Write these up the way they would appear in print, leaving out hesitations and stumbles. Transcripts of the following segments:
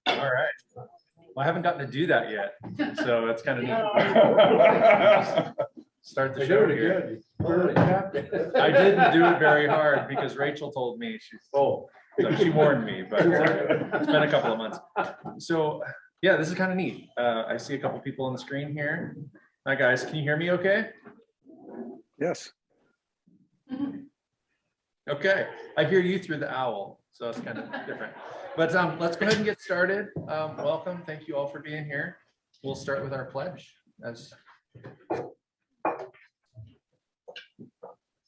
All right. Well, I haven't gotten to do that yet, so it's kind of neat. Start the show here. I didn't do it very hard because Rachel told me. So she warned me, but it's been a couple of months. So yeah, this is kind of neat. I see a couple people on the screen here. Hi guys, can you hear me okay? Yes. Okay, I hear you through the owl, so it's kind of different. But let's go ahead and get started. Welcome, thank you all for being here. We'll start with our pledge.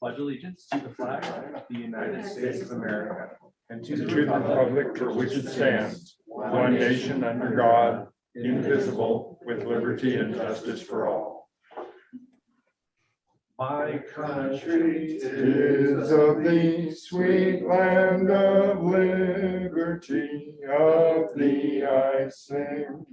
Pledge allegiance to the flag of the United States of America and to the republic for which it stands, one nation under God, indivisible, with liberty and justice for all. My Country is of thee, sweet land of liberty, of thee I sing.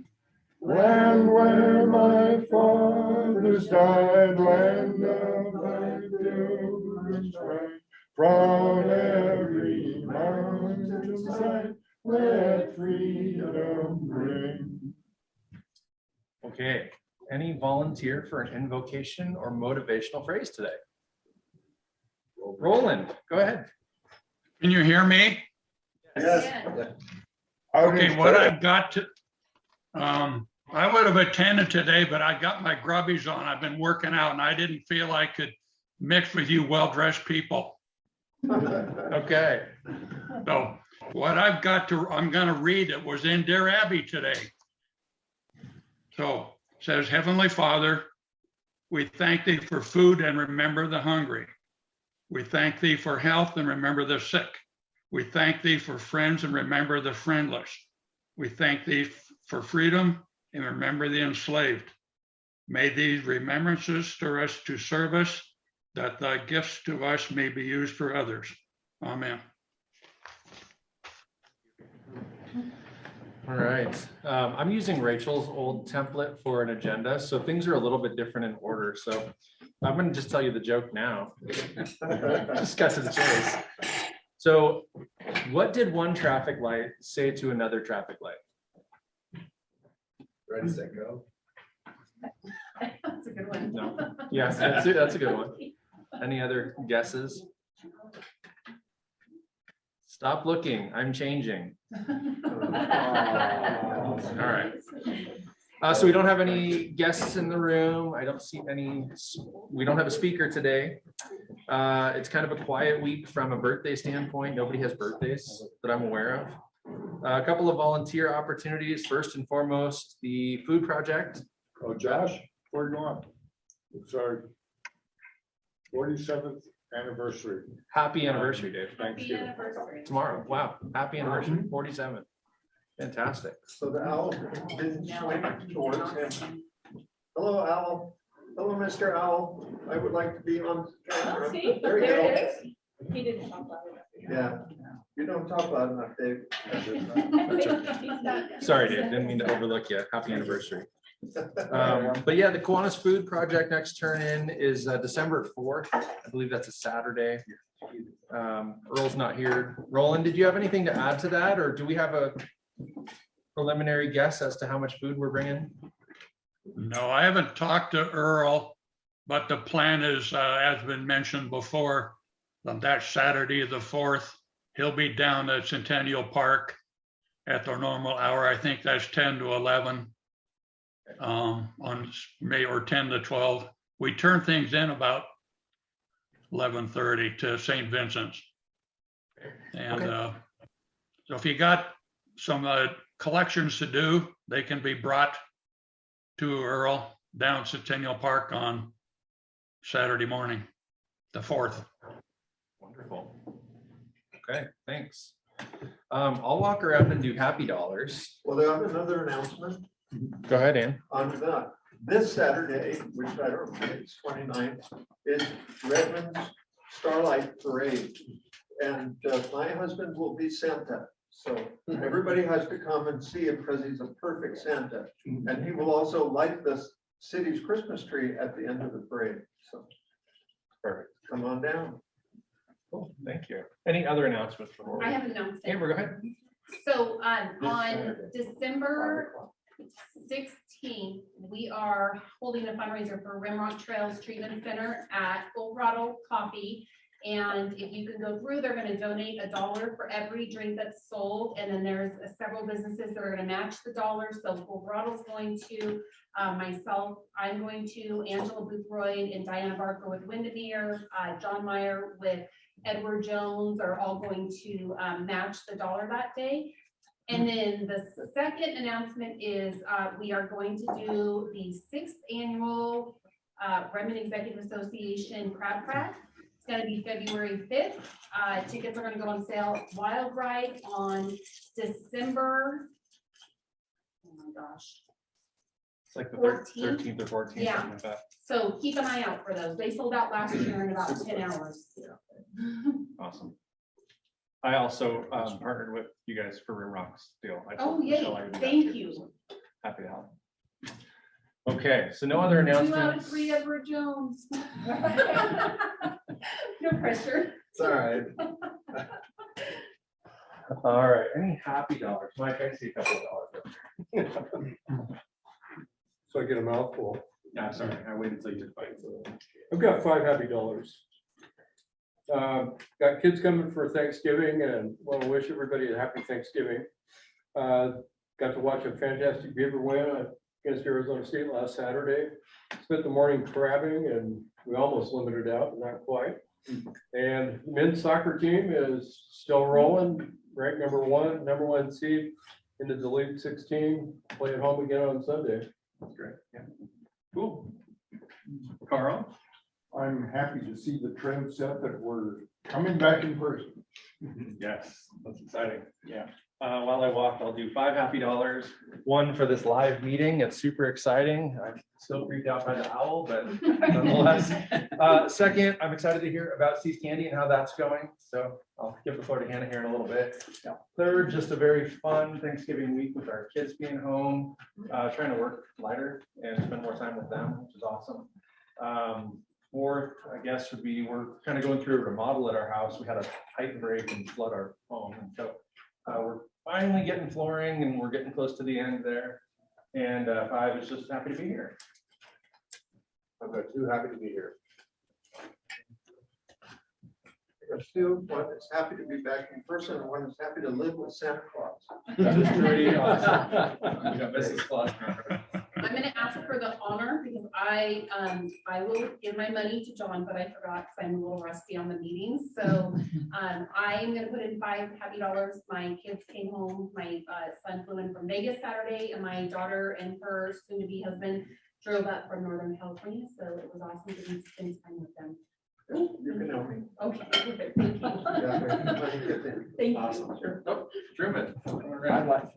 Land where my fathers died, land of thy pilgrims right, from every mountainside, let freedom ring. Okay. Any volunteer for an invocation or motivational phrase today? Roland, go ahead. Can you hear me? Yes. Okay, what I've got to, I would have attended today, but I got my grubbies on. I've been working out and I didn't feel I could mix with you well-dressed people. Okay. So what I've got to, I'm going to read it was in Dear Abby today. So it says, Heavenly Father, we thank thee for food and remember the hungry. We thank thee for health and remember the sick. We thank thee for friends and remember the friendless. We thank thee for freedom and remember the enslaved. May these remembrances stir us to service, that thy gifts to us may be used for others. Amen. All right. I'm using Rachel's old template for an agenda, so things are a little bit different in order. So I'm going to just tell you the joke now. Just cut to the chase. So what did one traffic light say to another traffic light? Ready, set, go. That's a good one. No. Yeah, that's a good one. Any other guesses? Stop looking, I'm changing. All right. So we don't have any guests in the room. I don't see any. We don't have a speaker today. It's kind of a quiet week from a birthday standpoint. Nobody has birthdays that I'm aware of. A couple of volunteer opportunities. First and foremost, the food project. Oh, Josh, where are you going? It's our 47th anniversary. Happy anniversary, Dave. Thanksgiving. Tomorrow. Wow. Happy anniversary. 47. Fantastic. So the owl didn't swing towards him. Hello, owl. Hello, Mr. Owl. I would like to be on camera. See, There you go. it is. He didn't talk loud enough. Yeah, you don't talk loud enough, Dave. Sorry, Dave. Didn't mean to overlook you. Happy anniversary. But yeah, the Kiwanis Food Project next turn in is December 4th. I believe that's a Saturday. Earl's not here. Roland, did you have anything to add to that, or do we have a preliminary guess as to how much food we're bringing? No, I haven't talked to Earl, but the plan is, as been mentioned before, on that Saturday, the 4th, he'll be down at Centennial Park at the normal hour. I think that's 10 to 11 on May, or 10 to 12. We turn things in about 11:30 to St. Vincent's. And Okay. So if you got some collections to do, they can be brought to Earl down Centennial Park on Saturday morning, the 4th. Wonderful. Okay, thanks. I'll walk around and do happy dollars. Well, I have another announcement Go ahead, Ann. on that. This Saturday, which I don't know, it's 29th, is Redmond's Starlight Parade. And my husband will be Santa. So everybody has to come and see him because he's a perfect Santa. And he will also light the city's Christmas tree at the end of the parade. So Perfect. come on down. Cool, thank you. Any other announcements before we? I have an announcement. Amber, go ahead. So on December 16th, we are holding a fundraiser for Rimrock Trails Treatment Center at Full Throttle Coffee. And if you can go through, they're going to donate $1 for every drink that's sold. And then there's several businesses that are going to match the $1. So Full Throttle's going to, myself, I'm going to, Angela Boothroyd and Diana Barker with Windermere, John Meyer with Edward Jones are all going to match the $1 that day. And then the second announcement is we are going to do the 6th annual Redmond Executive Association Crab Crack. It's going to be February 5th. Tickets are going to go on sale at Wild Ride on December. Oh my gosh. It's like the 14th? 13th or 14th. Yeah. Something like that. So keep an eye out for those. They sold out last year in about 10 hours. Awesome. I also partnered with you guys for Rimrock's deal. I Oh, told yay. Michelle I would do that Thank too, you. so happy to help. Okay, so no other 2 out of announcements. 3 Edward Jones. No pressure. It's all right. All right, any happy dollars? Mike, I see a couple of dollars. So I get a mouthful. Yeah, sorry, I waited until you took bite. I've got $5 happy. Got kids coming for Thanksgiving and want to wish everybody a happy Thanksgiving. Got to watch a fantastic Beaver win against Arizona State last Saturday. Spent the morning crabbing and we almost limited out, not quite. And the men's soccer team is still rolling, ranked number one seed into the League 16, play at home again on Sunday. That's great. Yeah. Cool. Carl? I'm happy to see the trend set that we're coming back in person. Yes, that's exciting. Yeah. While I walk, I'll do 5 happy dollars. One for this live meeting. It's super exciting. I'm still creeped out by the owl, but nonetheless. Second, I'm excited to hear about See's Candy and how that's going. So I'll give the floor to Hannah here in a little bit. Third, just a very fun Thanksgiving week with our kids being home, trying to work lighter and spend more time with them, which is awesome. Fourth, I guess, would be we're kind of going through a remodel at our house. We had a pipe break and flood our home. And so we're finally getting flooring and we're getting close to the end there. And 5 is just happy to be here. I've got 2 happy to be here. I got 2, one is happy to be back in person and one is happy to live with Santa Claus. That is pretty awesome. We got Mrs. Claus. I'm gonna ask for the honor because I will give my money to John, but I forgot because I'm a little rusty on the meetings. So I'm gonna put in 5 happy dollars. My kids came home. My son flew in from Vegas Saturday and my daughter and her soon-to-be husband drove up from Northern California. So it was awesome to spend time with them. You can help me. Okay, perfect. Thank you. Thank you. Awesome. Oh, Truman. I'd like,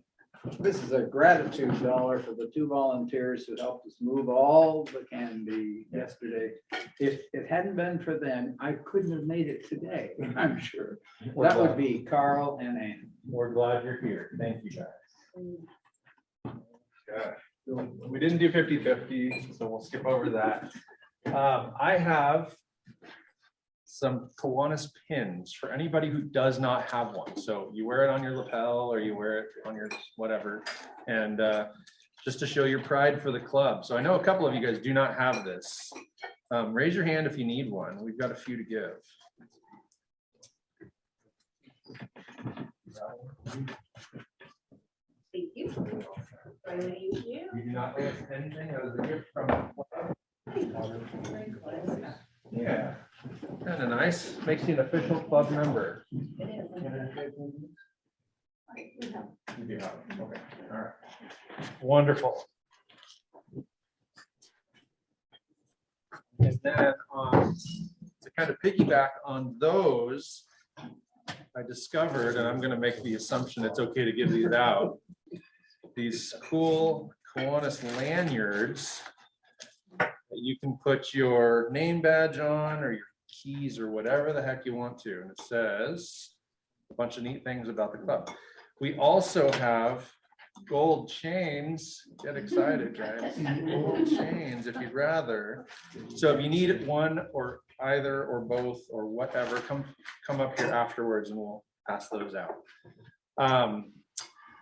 this is a gratitude dollar for the 2 volunteers who helped us move all the candy yesterday. If it hadn't been for them, I couldn't have made it today, I'm sure. That would be Carl and Ann. We're glad you're here. Thank you, guys. Gosh. We didn't do 50-50, so we'll skip over that. I have some Kiwanis pins for anybody who does not have one. So you wear it on your lapel or you wear it on your whatever. And just to show your pride for the club. So I know a couple of you guys do not have this. Raise your hand if you need one. We've got a few to give. Thank you. Thank you. You do not owe us anything. That is a gift from the club. Very close. Yeah, kind of nice. Makes you an official club member. It is. You do have it. Okay, all right. Wonderful. And then to kind of piggyback on those, I discovered, and I'm going to make the assumption it's okay to give these out, these cool Kiwanis lanyards you can put your name badge on or your keys or whatever the heck you want to. And it says a bunch of neat things about the club. We also have gold chains. Get excited, guys. Gold chains if you'd rather. So if you need one or either or both or whatever, come up here afterwards and we'll pass those out.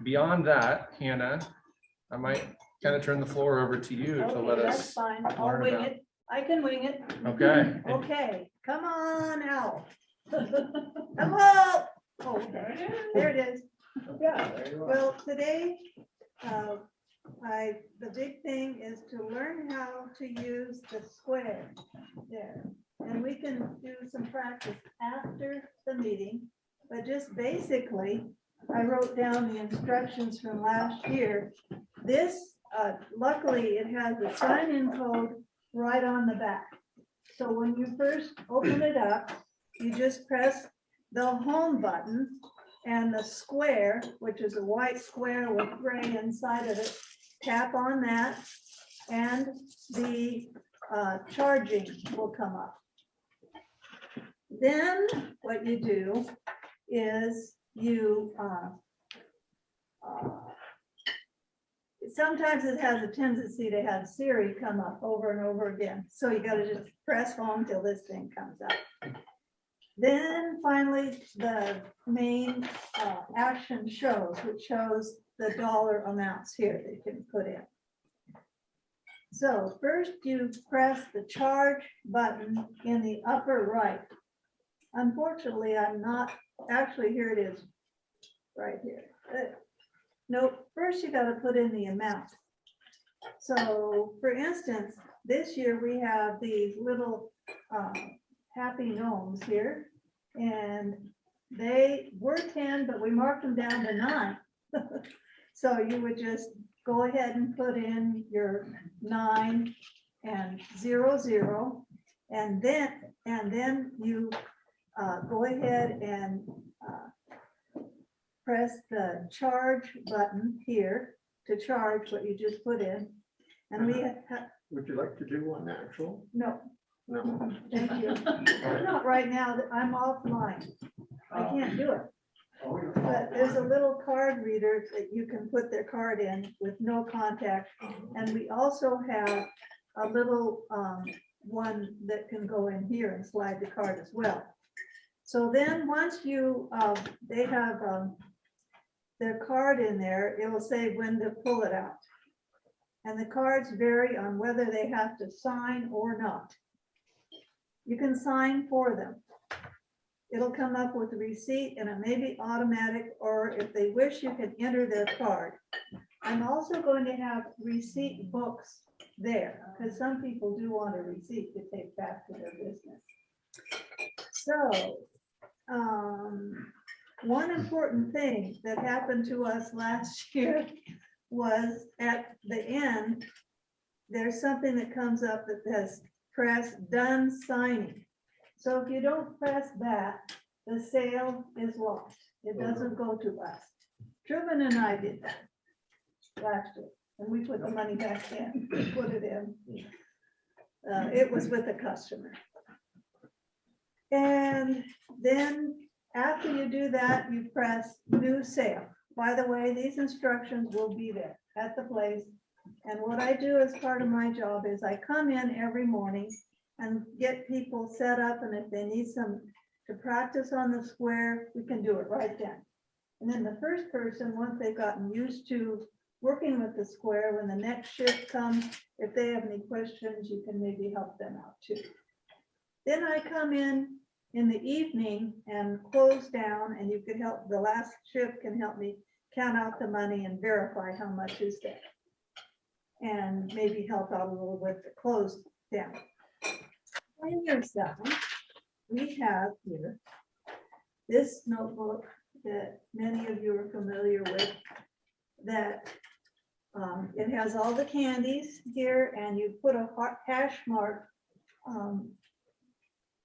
Beyond that, Hannah, I might kind of turn the floor over to you to let Okay, us. that's fine. I'll learn wing about- it. I can wing it. Okay. Okay, come on out. Hello. Oh, there it is. Yeah, well, today, the big thing is to learn how to use the square there. And we can do some practice after the meeting, but just basically, I wrote down the instructions from last year. This, luckily, it has the sign-in code right on the back. So when you first open it up, you just press the home button and the square, which is a white square with gray inside of it, tap on that and the charging will come up. Then what you do is you sometimes it has a tendency to have Siri come up over and over again. So you got to just press home till this thing comes up. Then finally, the main action shows, which shows the dollar amounts here that you can put in. So first you press the charge button in the upper right. Unfortunately, I'm not, actually here it is, right here. Nope, first you got to put in the amount. So for instance, this year we have these little happy gnomes here, and they were 10, but we marked them down to 9. So you would just go ahead and put in your 9 and 00, and then you go ahead and press the charge button here to charge what you just put in. And we have, Would you like to do one actual? no, No. thank you. Not right now, I'm offline. I can't do it. But there's a little card reader that you can put their card in with no contact. And we also have a little one that can go in here and slide the card as well. So then once you, they have their card in there, it will say when to pull it out. And the cards vary on whether they have to sign or not. You can sign for them. It'll come up with a receipt and it may be automatic, or if they wish, you can enter their card. I'm also going to have receipt books there because some people do want a receipt to take back to their business. So one important thing that happened to us last year was at the end, there's something that comes up that says press done signing. So if you don't press that, the sale is lost. It doesn't go to us. Truman and I did that last year, and we put the money back in, put it in. It was with a customer. And then after you do that, you press new sale. By the way, these instructions will be there at the place. And what I do as part of my job is I come in every morning and get people set up, and if they need some to practice on the square, we can do it right then. And then the first person, once they've gotten used to working with the square, when the next shift comes, if they have any questions, you can maybe help them out too. Then I come in the evening and close down, and you could help, the last shift can help me count out the money and verify how much is there. And maybe help out a little with the close down. When you're done, we have here this notebook that many of you are familiar with, that it has all the candies here, and you put a hash mark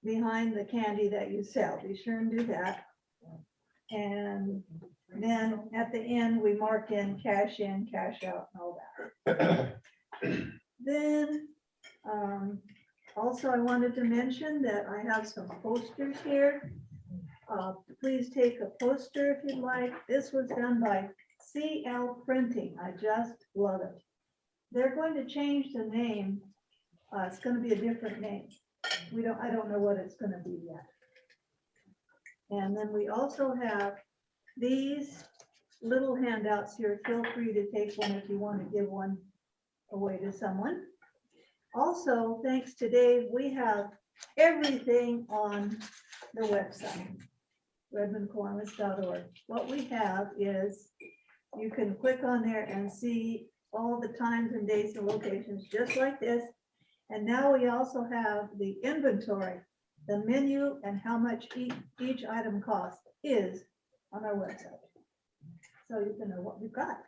behind the candy that you sell. Be sure and do that. And then at the end, we mark in, cash out, and all that. Then Also, I wanted to mention that I have some posters here. Please take a poster if you'd like. This was done by CL Printing. I just love it. They're going to change the name. It's going to be a different name. I don't know what it's going to be yet. And then we also have these little handouts here. Feel free to take one if you want to give one away to someone. Also, thanks to Dave, we have everything on the website, redmondkiwanis.org. What we have is you can click on there and see all the times and dates and locations just like this. And now we also have the inventory, the menu, and how much each item costs is on our website. So you can know what we've got.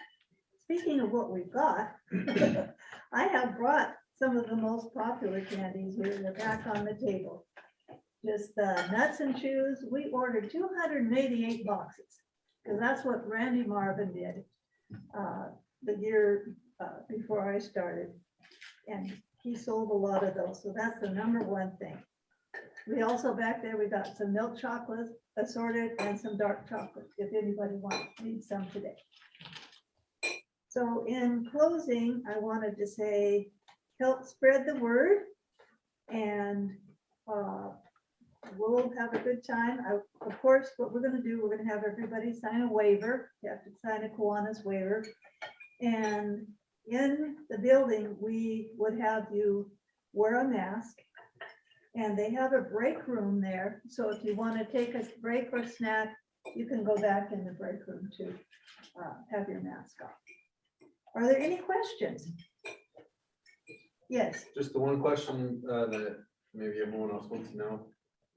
Speaking of what we've got, I have brought some of the most popular candies here. They're back on the table. Just nuts and chews. We ordered 288 boxes because that's what Randy Marvin did the year before I started. And he sold a lot of those. So that's the #1 thing. We also back there, we got some milk chocolate assorted and some dark chocolate, if anybody needs some today. So in closing, I wanted to say, help spread the word, and we'll have a good time. Of course, what we're going to do, we're going to have everybody sign a waiver. You have to sign a Kiwanis waiver. And in the building, we would have you wear a mask. And they have a break room there. So if you want to take a break or snack, you can go back in the break room to have your mask off. Are there any questions? Yes. Just the one question that maybe everyone else wants to know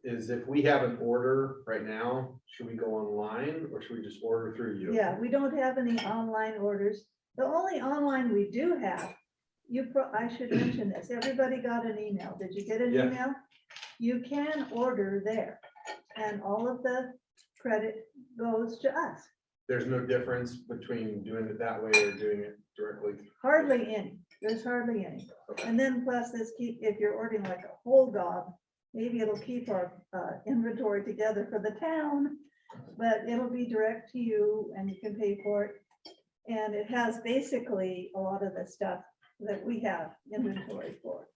is if we have an order right now, should we go online or should we just order through you? Yeah, we don't have any online orders. The only online we do have, I should mention this, everybody got an email. Did you get an Yeah. email? You can order there and all of the credit goes to us. There's no difference between doing it that way or doing it directly. Hardly any. There's hardly any. And then plus this, if you're ordering like a whole gob, maybe it'll keep our inventory together for the town, but it'll be direct to you and you can pay for it. And it has basically a lot of the stuff that we have inventory for.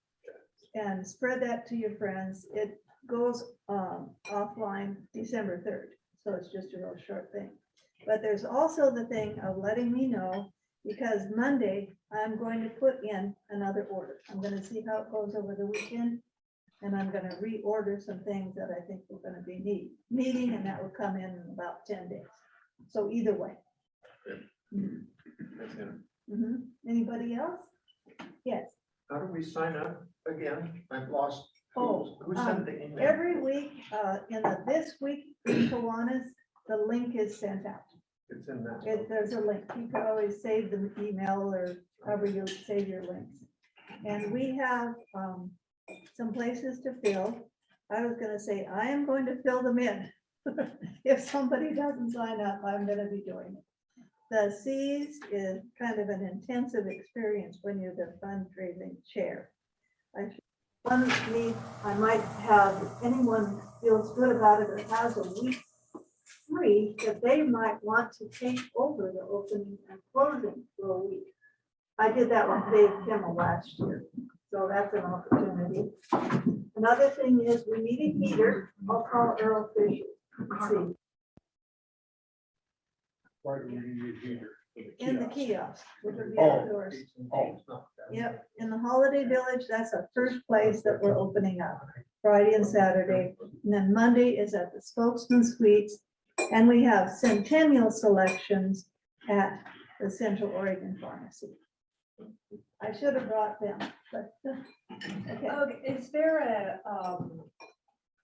And spread that to your friends. It goes offline December 3rd. So it's just a real short thing. But there's also the thing of letting me know, because Monday I'm going to put in another order. I'm going to see how it goes over the weekend. And I'm going to reorder some things that I think we're going to be needing, and that will come in about 10 days. So either way. Anybody else? Yes. How do we sign up again? I've lost. Oh, Who sent the email? every week in the This Week in Kiwanis, the link is sent out. It's in that. There's a link. You can always save the email or however you save your links. And we have some places to fill. I was going to say, I am going to fill them in. If somebody doesn't sign up, I'm going to be doing it. The C's is kind of an intensive experience when you're the fundraising chair. I might have anyone feels good about it that has a week free that they might want to take over the opening and closing for a week. I did that with Dave Kimmel last year, so that's an opportunity. Another thing is we need a heater. I'll call Earl Fisher. Let's see. Why do we need a heater? In the kiosk, which would be Oh. outdoors. Oh, Yep, in the Holiday Village, that's the first place that we're opening up, Friday and Saturday. And then Monday is at the Spokesman Suites. And we have centennial selections at the Central Oregon Pharmacy. I should have brought them, but. Okay. Okay, is there a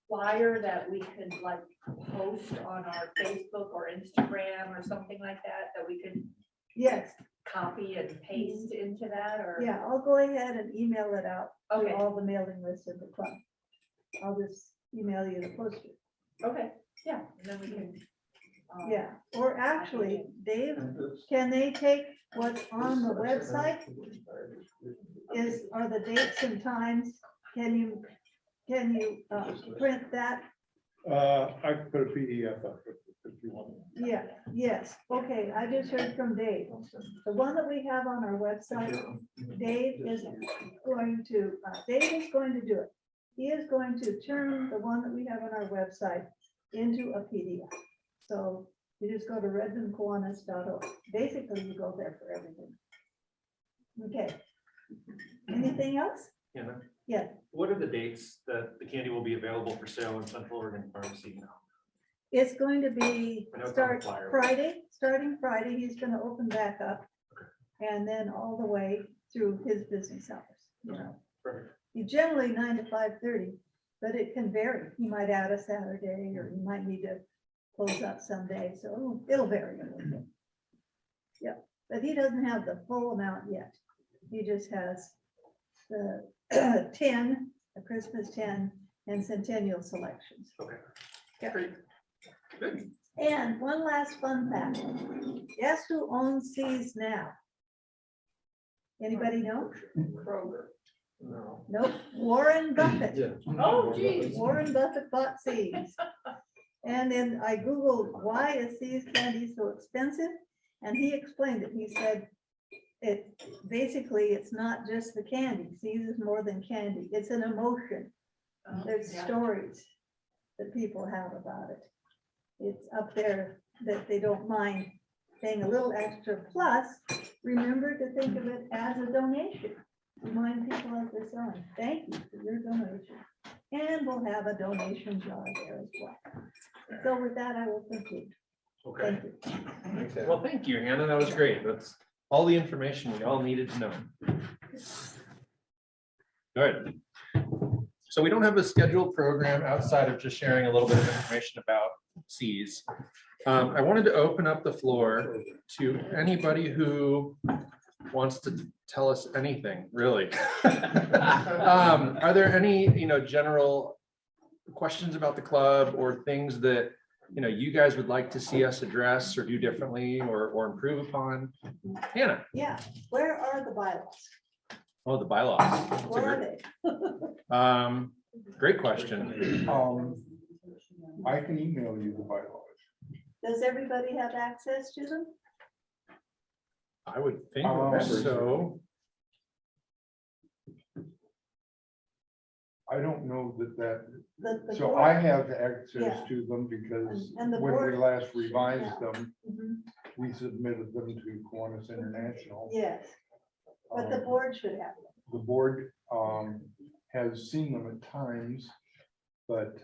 flyer that we could like post on our Facebook or Instagram or something like that, that we could Yes, copy and paste into that, or? yeah, I'll go ahead and email it out to Okay. all the mailing lists of the club. I'll just email you the poster. Okay, yeah, and then we can. Yeah, or actually, Dave, can they take what's on the website are the dates and times. Can you print that? I could put a PDF up if you want. Yeah, yes, okay, I just heard from Dave. The one that we have on our website, Dave is going to do it. He is going to turn the one that we have on our website into a PDF. So you just go to redmondkiwanis.org. Basically, you go there for everything. Okay. Anything else? Hannah? Yeah. What are the dates that the candy will be available for sale in Central Oregon Pharmacy now? It's going to be I know it's on the flyer. starting Friday, he's gonna open back up. And then all the way through his business hours, you know. Perfect. You generally 9 to 5:30, but it can vary. He might add a Saturday, or he might need to close up someday, so it'll vary a little bit. Yeah, but he doesn't have the full amount yet. He just has the 10, the Christmas 10 and Centennial selections. Okay. Yeah. Great. Good. And one last fun fact. Guess who owns Seas now? Anybody know? Kroger. No. Nope, Warren Buffett. Yeah. Oh, geez. Warren Buffett bought Seas. And then I Googled, why is Seas candy so expensive? And he explained it. He said, it's not just the candy. Seas is more than candy. It's an emotion. There's stories that people have about it. It's up there that they don't mind paying a little extra. Plus, remember to think of it as a donation. Remind people as they're selling, thank you for your donation. And we'll have a donation jar there as well. So with that, I will conclude. Okay. Thank you. Well, thank you, Hannah. That was great. That's all the information we all needed to know. Good. So we don't have a scheduled program outside of just sharing a little bit of information about Seas. I wanted to open up the floor to anybody who wants to tell us anything, really. Are there any, general questions about the club or things that, you guys would like to see us address or do differently or improve upon? Hannah? Yeah, where are the bylaws? Oh, the bylaws. That's a Where are great- they? Great question. I can email you the bylaws. Does everybody have access to them? I would think Members. so. I don't know that, The so board- I have access Yeah. to them because And the when we board- last revised Yeah. them, Mhm. we submitted them to Kiwanis International. Yes, but the Um, board should have them. The board has seen them at times, but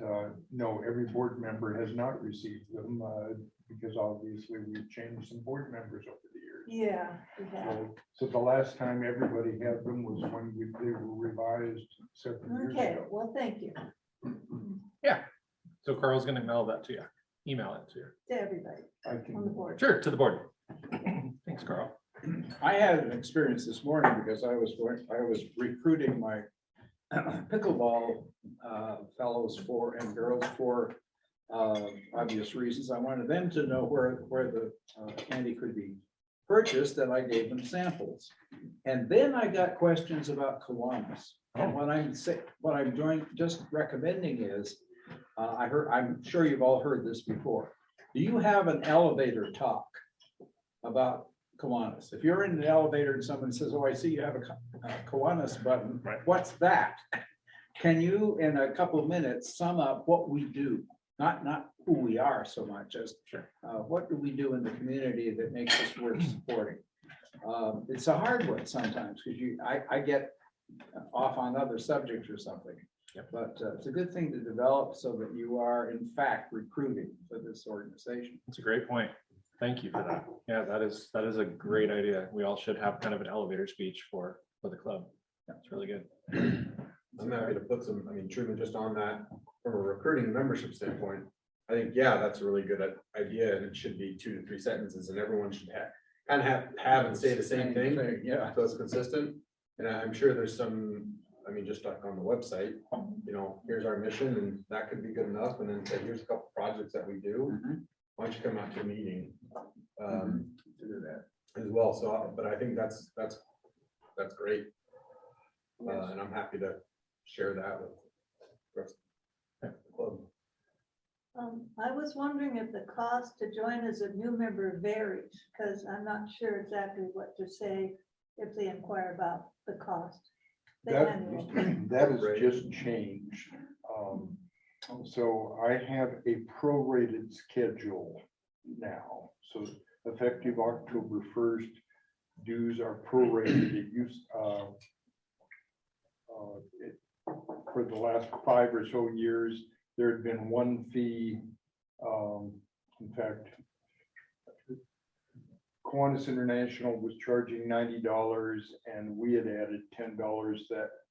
no, every board member has not received them because obviously we've changed some board members over the years. Yeah, we have. So the last time everybody had them was when they were revised several years Okay, ago. well, thank you So Carl's gonna mail that to you, email it to you. to everybody I on the can, board. Sure, to the board. Thanks, Carl. I had an experience this morning because I was recruiting my pickleball fellows and girls for obvious reasons. I wanted them to know where the candy could be purchased, and I gave them samples. And then I got questions about Kiwanis. And what I'm just recommending is, I'm sure you've all heard this before. Do you have an elevator talk about Kiwanis? If you're in an elevator and someone says, "Oh, I see you have a Kiwanis button," Right. What's that? Can you, in a couple of minutes, sum up what we do? Not who we are so much as what do we do in the community that makes us worth supporting? It's a hard one sometimes because I get off on other subjects or something. Yep. But it's a good thing to develop so that you are in fact recruiting for this organization. That's a great point. Thank you for that. Yeah, that is a great idea. We all should have kind of an elevator speech for the club. That's really good. I'm happy to put some, truly just on that, from a recruiting membership standpoint, I think, yeah, that's a really good idea, and it should be 2 to 3 sentences, and everyone should have and say the same thing. Yeah. So it's consistent, and I'm sure there's some, just like on the website, here's our mission, and that could be good enough, and then say, here's a couple projects that we do. Mhm. Why don't you come out to a meeting? To do that. As well, so, but I think that's great. And I'm happy to share that with the rest of the club. I was wondering if the cost to join as a new member varies, because I'm not sure exactly what to say if they inquire about the cost. The annual. That has just changed. So I have a prorated schedule now. So effective October 1st, dues are prorated. It used, for the last 5 or so years, there had been one fee. In fact, Kiwanis International was charging $90 and we had added $10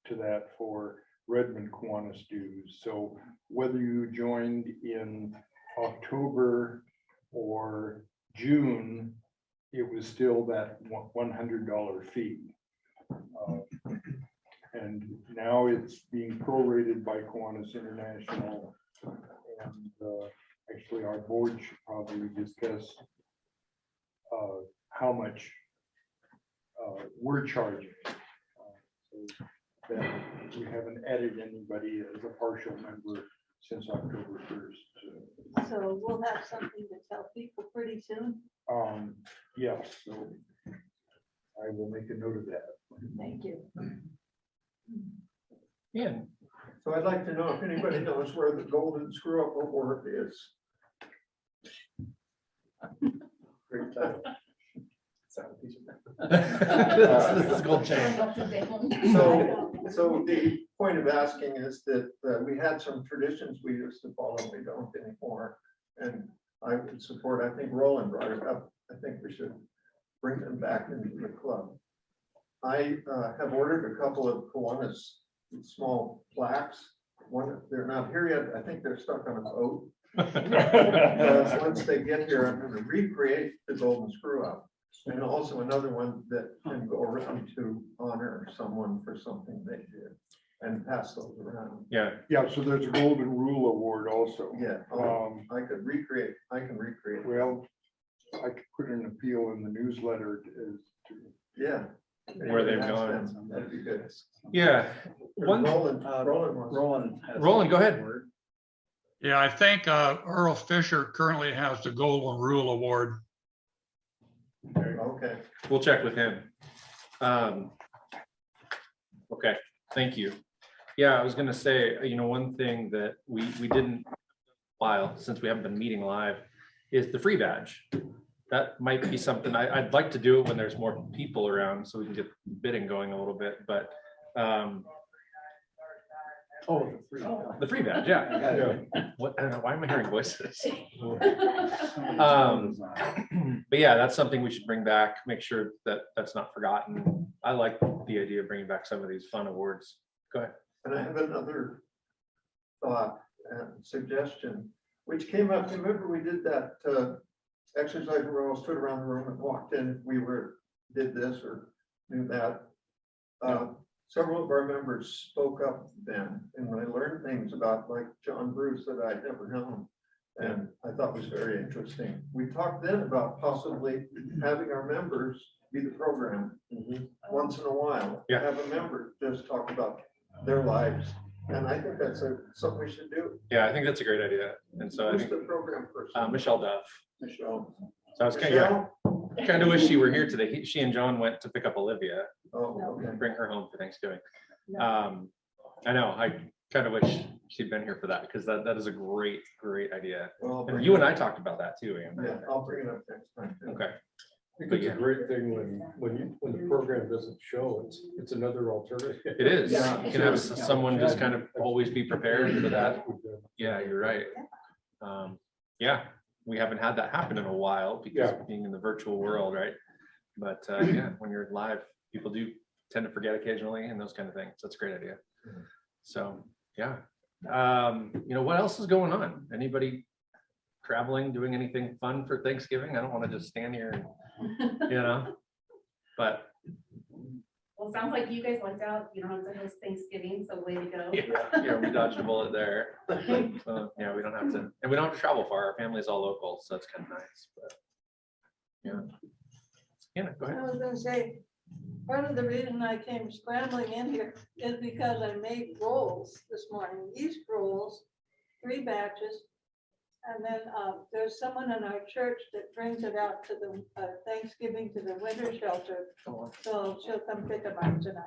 to that for Redmond Kiwanis dues. So whether you joined in October or June, it was still that $100 fee. And now it's being prorated by Kiwanis International. And actually our board should probably discuss how much we're charging. So that we haven't added anybody as a partial member since October 1st. So we'll have something to tell people pretty soon. Yes, so I will make a note of that. Thank you. Yeah. So I'd like to know if anybody knows where the Golden Screw Up Award is. Great title. This is gold chain. So the point of asking is that we had some traditions we used to follow, we don't anymore. And I would support, I think Roland brought it up, I think we should bring them back into the club. I have ordered a couple of Kiwanis small plaques. One, they're not here yet, I think they're stuck on a boat. Once they get here, I'm going to recreate the Golden Screw Up. And also another one that can go around to honor someone for something they did and pass those around. Yeah. Yeah, so there's a Golden Rule Award also. Yeah, I can recreate. Well, I could put an appeal in the newsletter Yeah. Where they've gone. That'd be good. Yeah. Roland, Roland, go ahead. Yeah, I think Earl Fisher currently has the Golden Rule Award. Okay. We'll check with him. Okay, thank you. Yeah, I was gonna say, one thing that we didn't file since we haven't been meeting live is the free badge. That might be something I'd like to do it when there's more people around so we can get bidding going a little bit, but the free badge, yeah. What, I don't know, why am I hearing voices? But yeah, that's something we should bring back, make sure that that's not forgotten. I like the idea of bringing back some of these fun awards. Go ahead. And I have another thought and suggestion, which came up. Remember we did that exercise where we all stood around the room and walked in. We did this or knew that. Several of our members spoke up then, and I learned things about, like John Bruce, that I'd never known, and I thought was very interesting. We talked then about possibly having our members be the program once in a while. Yeah. Have a member just talk about their lives, and I think that's something we should do. Yeah, I think that's a great idea. And so I Who's think the program person? Michelle Duff. Michelle. So I was kind of wish she were here today. She and John went to pick up Olivia, Oh, okay. bring her home for Thanksgiving. I know, I kind of wish she'd been here for that because that is a great idea. Well, And you and I talked about that too, Ian. yeah, I'll bring it up next time. too. Okay. I think it's a great thing when the program doesn't show, it's another alternative. It is. Yeah. You can have someone just kind of always be prepared for that. Yeah, you're right. Yeah, we haven't had that happen in a while because of being in the virtual world, right? But yeah, when you're live, people do tend to forget occasionally and those kind of things. That's a great idea. So yeah. What else is going on? Anybody traveling, doing anything fun for Thanksgiving? I don't want to just stand here and, but. Well, it sounds like you guys went out, you don't have to host Thanksgiving, so way to go. Yeah, we dodged a bullet there. So yeah, we don't have to, and we don't have to travel far. Our family's all local, so that's kind of nice, but yeah. Go ahead. I was gonna say, Part of the reason I came scrambling in here is because I made rolls this morning, yeast rolls, 3 batches. And then there's someone in our church that brings it out to the Thanksgiving to the winter shelter. So she'll come pick them up tonight.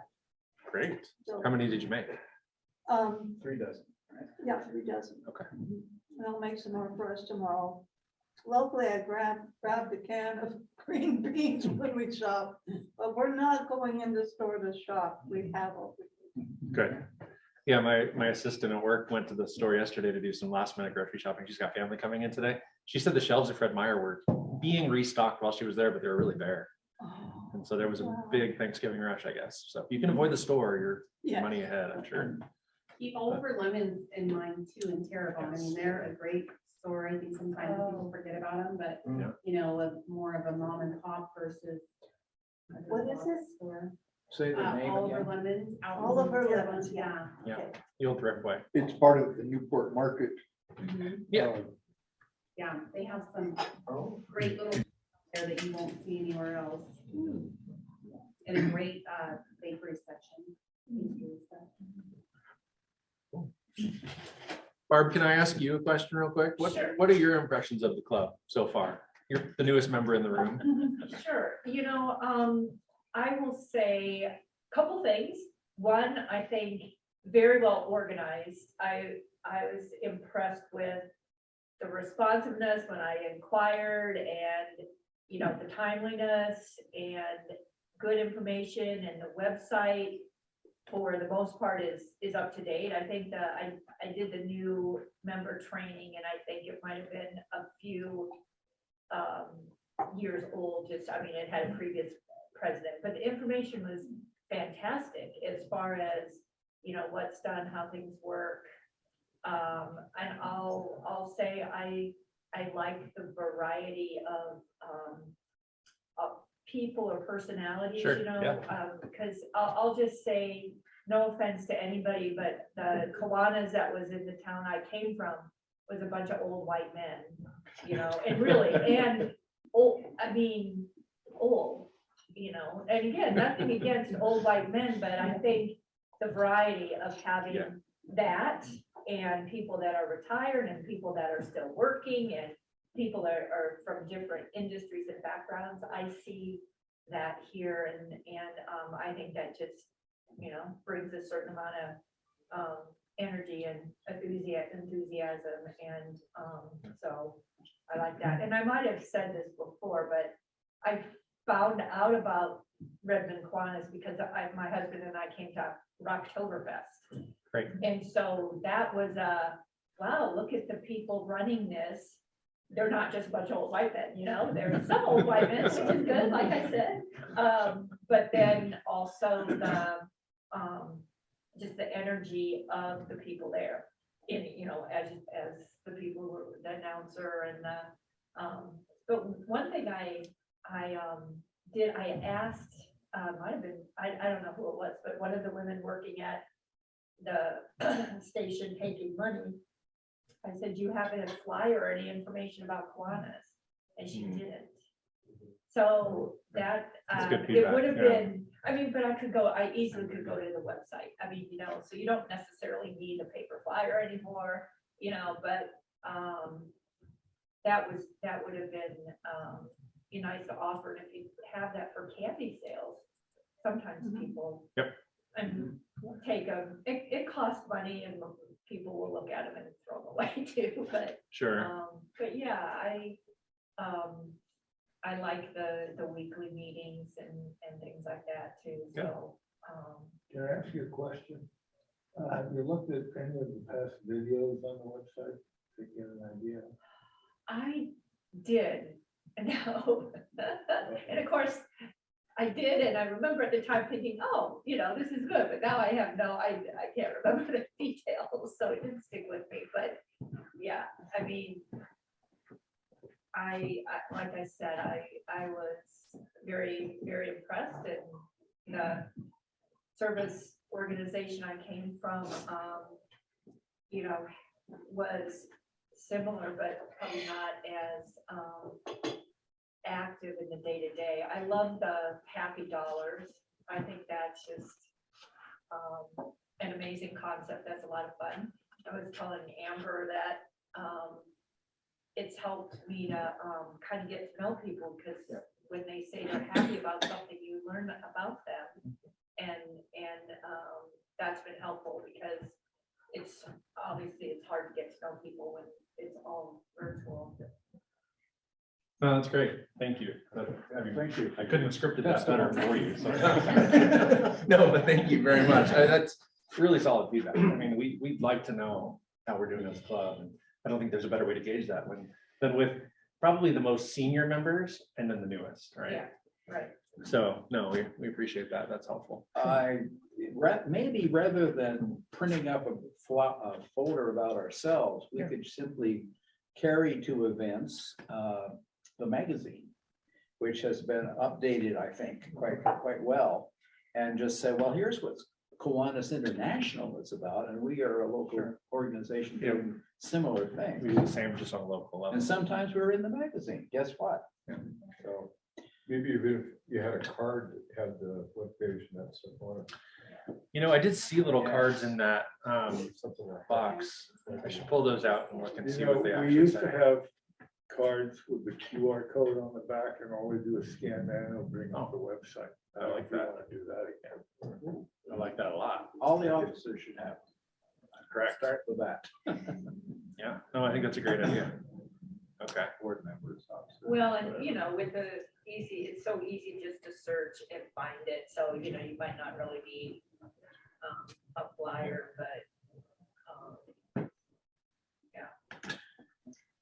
Great. So, How many did you make? 3 dozen. yeah, 3 dozen. Okay. And I'll make some more for us tomorrow. Locally, I grabbed a can of green beans when we shop, but we're not going in the store to shop. We have over. Good. Yeah, my assistant at work went to the store yesterday to do some last minute grocery shopping. She's got family coming in today. She said the shelves at Fred Meyer were being restocked while she was there, but they were really bare. And so there was a Wow. big Thanksgiving rush, I guess. So if you can avoid the store, you're Yeah. money ahead, I'm sure. Keep Oliver Lemons in mind too in Terrebonne. I mean, they're a great store. I think sometimes people forget about them, but Yeah. you know, more of a mom and pop versus. a big What is box it? store. Say the name Oliver again. Lemons. out in Oliver Terrebonne, Lemons, Yeah. Yeah. The old thrift way. It's part of the Newport Market. Mhm. Yeah. Yeah, they have some Oh, great little there that you won't see anywhere else. And a great bakery section. pastry section. Barb, can I ask you a question real quick? Sure. What are your impressions of the club so far? You're the newest member in the room. Sure, I will say a couple things. One, I think very well organized. I was impressed with the responsiveness when I inquired and, the timeliness and good information, and the website for the most part is up to date. I think that I did the new member training, and I think it might have been a few years old, it had a previous president, but the information was fantastic as far as, what's done, how things work. And I'll say I like the variety of people or personalities, Sure, yeah. because I'll just say, no offense to anybody, but the Kiwanis that was in the town I came from was a bunch of old white men, and really, and old, and again, nothing against old white men, but I think the variety of having Yeah. that, and people that are retired, and people that are still working, and people that are from different industries and backgrounds, I see that here, and I think that just, brings a certain amount of energy and enthusiasm, and so I like that. And I might have said this before, but I found out about Redmond Kiwanis because my husband and I came to Rocktoberfest. Great. And so that was wow, look at the people running this. They're not just a bunch of old white men, there's some old white men, which is good, like I said. But then also the just the energy of the people there, as the people who were the announcer and but one thing I asked, might have been, I don't know who it was, but one of the women working at the station taking money, I said, do you have a flyer or any information about Kiwanis? And she didn't. So that, That's good it feedback, would have yeah. been, but I easily could go to the website. So you don't necessarily need a paper flyer anymore, but that would have been be nice to offer. And if you have that for candy sales, sometimes people. Yep. And take them, it costs money, and people will look at them and throw them away too, but Sure. yeah, I like the weekly meetings and things like that too, so. Can I ask you a question? Have you looked at any of the past videos on the website to get an idea? I did, no, and of course, I did, and I remember at the time thinking, oh, this is good, but now I can't remember the details, so it didn't stick with me, but yeah, like I said, I was very, very impressed, and the service organization I came from, was similar, but probably not as, active in the day-to-day. I love the happy dollars. I think that's just an amazing concept. That's a lot of fun. I was telling Amber that it's helped me to kind of get to know people, because when they say they're happy about something, you learn about them. And that's been helpful, because it's obviously it's hard to get to know people when it's all virtual. No, that's great. Thank you. Thank you. I couldn't have scripted that better for you. So. No, but thank you very much. That's really solid feedback. I mean, we'd like to know how we're doing as a club, and I don't think there's a better way to gauge that than with probably the most senior members and then the newest, right? Yeah, right. So no, we appreciate that. That's helpful. Maybe rather than printing up a folder about ourselves, we could simply carry to events the magazine, which has been updated, I think, quite well, and just say, well, here's what Kiwanis International is about, and we are a local organization doing similar things. We do the same, just on a local level. And sometimes we're in the magazine. Guess what? So maybe if you had a card that had the webpage and that stuff on it. You know, I did see little cards in that Something like that. box. I should pull those out and look and see You know, what they we actually used to say. have cards with the QR code on the back, and all we do is scan that and it'll bring up the website. I like We that. want to do that again. I like that a lot. All the officers should have. Correct. Start with that. Yeah, no, I think that's a great idea. Okay. Board members. officers. Well, and with the it's so easy just to search and find it. So, you might not really need a flyer, but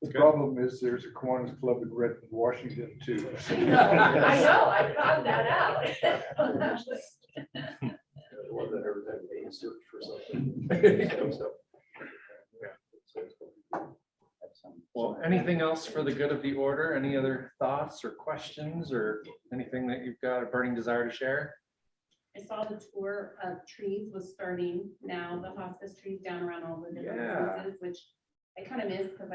The problem is there's a Kiwanis Club in Redmond, Washington too. I know, I found that out. The one that every time they search for something. Well, anything else for the good of the order? Any other thoughts or questions or anything that you've got a burning desire to share? I saw the tour of trees was starting now, the hospice trees down around all the different Yeah. businesses, which I kind of miss, because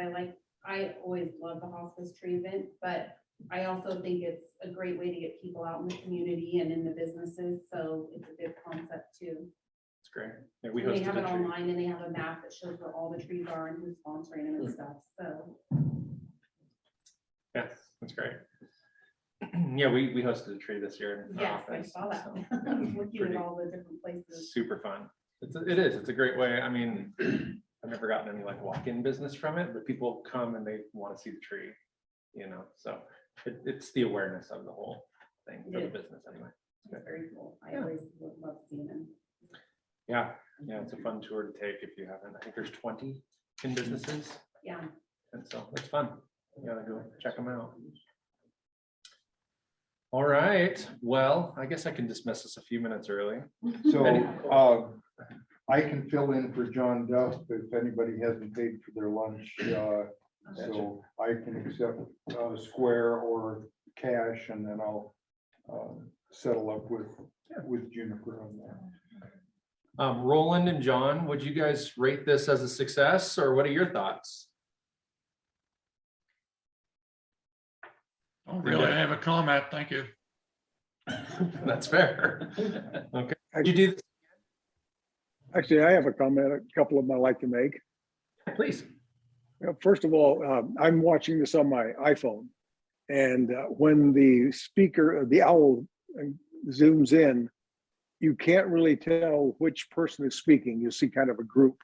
I always love the hospice tree event, but I also think it's a great way to get people out in the community and in the businesses, so it's a good concept too. It's great. Yeah, we And they hosted have it a tree. online, and they have a map that shows where all the trees are and who's sponsoring them and stuff, so. Yeah, that's great. Yeah, we hosted a tree this year. in our Yes, I office, saw that. so Looking pretty- at all the different places. super fun. It is. It's a great way. I mean, I've never gotten any like walk-in business from it, but people come and they want to see the tree, so it's the awareness of the whole thing for the Yeah. business anyway. It's very cool. I Yeah. always love seeing them. Yeah, it's a fun tour to take if you haven't. I think there's 20 in businesses, Yeah. and so it's fun. You gotta go check them out. All right, well, I guess I can dismiss us a few minutes early. So I can fill in for John Duff if anybody hasn't paid for their lunch. So I can accept Square or cash, and then I'll settle up with Juniper on that. Roland and John, would you guys rate this as a success, or what are your thoughts? Oh, really, I have a comment. Thank you. That's fair. Okay. Did you do this? Actually, I have a comment, a couple of them I'd like to make. Please. First of all, I'm watching this on my iPhone. And when the speaker, the owl zooms in, you can't really tell which person is speaking. You see kind of a group.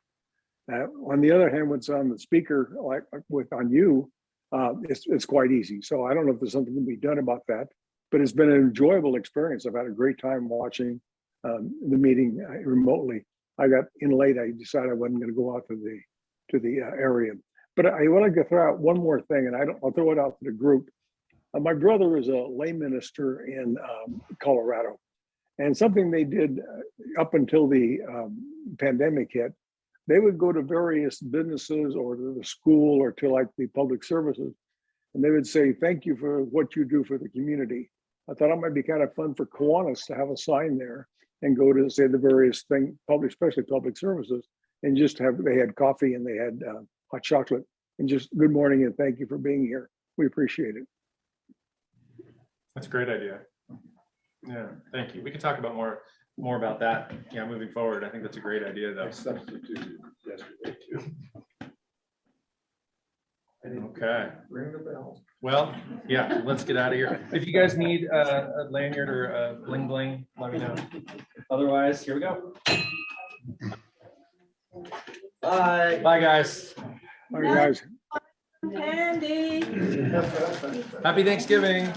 On the other hand, when it's on the speaker, like on you, it's quite easy. So I don't know if there's something to be done about that, but it's been an enjoyable experience. I've had a great time watching the meeting remotely. I got in late. I decided I wasn't going to go out to the area. But I wanted to throw out one more thing, and I'll throw it out to the group. My brother is a lay minister in Colorado, and something they did up until the pandemic hit, they would go to various businesses or to the school or to like the public services, and they would say, "Thank you for what you do for the community." I thought it might be kind of fun for Kiwanis to have a sign there and go to say the various things, especially public services, and just they had coffee and they had hot chocolate, and just good morning and thank you for being here. We appreciate it. That's a great idea. Yeah, thank you. We can talk about more about that. Yeah, moving forward. I think that's a great idea though. I substituted yesterday too. Okay. Ring the bell. Well, yeah, let's get out of here. If you guys need a lanyard or a bling bling, let me know. Otherwise, here we go. Bye. Bye, guys. All right, guys. Candy. Happy Thanksgiving.